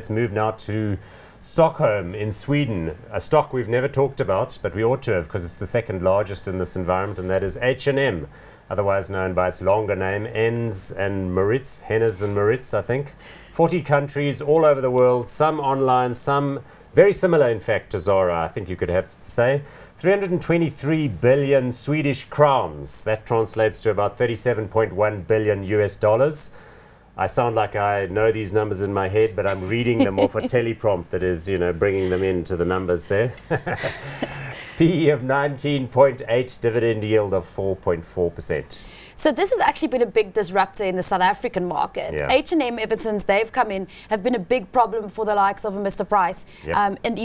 Let's move now to Stockholm in Sweden, a stock we've never talked about, but we ought to have because it's the second largest in this environment, and that is H&M, otherwise known by its longer name, Hennes and Mauritz, I think. 40 countries all over the world, some online, some very similar, in fact, to Zara, I think you could have to say. 323 billion Swedish crowns. That translates to about 37.1 billion US dollars. I sound like I know these numbers in my head, but I'm reading them off a teleprompt that is, bringing them into the numbers there. PE of 19.8, dividend yield of 4.4%. So this has actually been a big disruptor in the South African market. Yeah. H&M, ever since they've come in, have been a big problem for the likes of a Mr. Price, Yep. and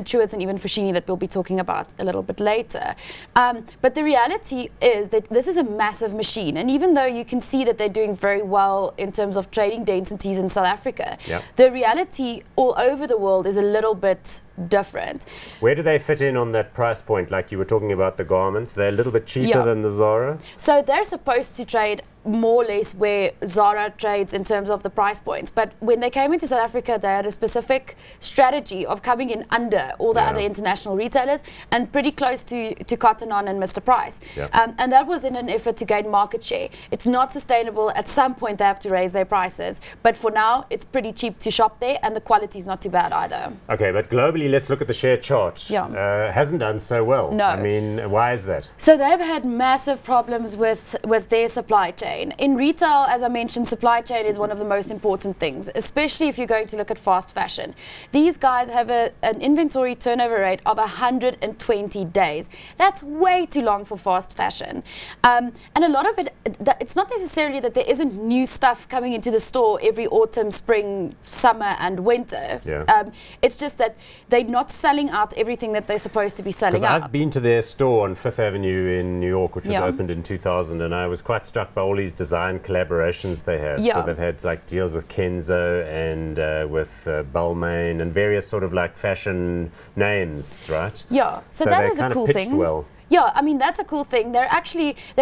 Truworths and even Foschini, that we'll be talking about a little bit later. But the reality is that this is a massive machine, and even though you can see that they're doing very well in terms of trading densities in South Africa, Yep. the reality all over the world is a little bit different. Where do they fit in on that price point? Like you were talking about the garments, they're a little bit cheaper Yeah. than the Zara. So they're supposed to trade more or less where Zara trades in terms of the price points. But when they came into South Africa, they had a specific strategy of coming in under all the Yeah. other international retailers and pretty close to Cotton On and Mr. Price. Yeah. And that was in an effort to gain market share. It's not sustainable. At some point, they have to raise their prices. But for now, it's pretty cheap to shop there, and the quality is not too bad either. Okay, but globally, let's look at the share chart. Yeah. Hasn't done so well. No. I mean, why is that? So they've had massive problems with their supply chain. In retail, as I mentioned, supply chain is one of the most important things, especially if you're going to look at fast fashion. These guys have an inventory turnover rate of 120 days. That's way too long for fast fashion. And a lot of it, it's not necessarily that there isn't new stuff coming into the store every autumn, spring, summer and winter. Yeah. It's just that they're not selling out everything that they're supposed to be selling Because out. I've been to their store on Fifth Avenue in New York, which was Yeah. opened in 2000, and I was quite struck by all these design collaborations they have. Yeah. So they've had like deals with Kenzo and with Balmain and various sort of like fashion names, right? Yeah, so they that is a kind of cool pitched thing. well. Yeah, I mean, that's a cool thing. They're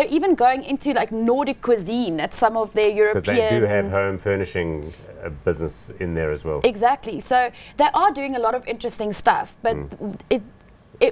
even going into like Nordic cuisine at some of their European... Because they do have home furnishing business in there as well. Exactly. So they are doing a lot of interesting stuff, but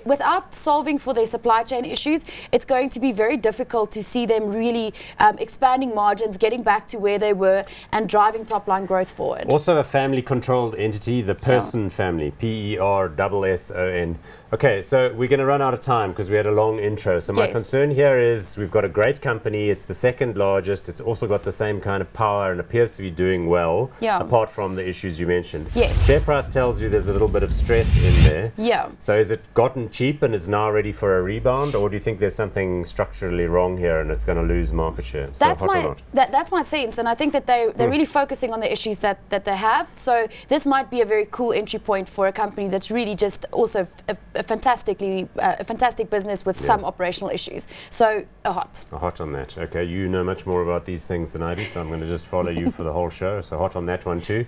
without solving for their supply chain issues, it's going to be very difficult to see them really expanding margins, getting back to where they were, and driving top-line growth forward. Also a family-controlled entity, the Person family, P-E-R-S-S-O-N. Okay, so we're going to run out of time because we had a long intro. So my Yes. concern here is we've got a great company. It's the second largest. It's also got the same kind of power and appears to be doing well, Yeah. apart from the issues you mentioned. Yes. Share price tells you there's a little bit of stress in there. Yeah. So is it gotten cheap and is now ready for a rebound, or do you think there's something structurally wrong here and it's going to lose market share? So That's hot or my not? that's my sense, and I think that they're really focusing on the issues that they have. So this might be a very cool entry point for a company that's really just also a fantastic business with some operational issues. So a hot. A hot on that. Okay, you know much more about these things than I do, so I'm going to just follow you for the whole show. So hot on that one too.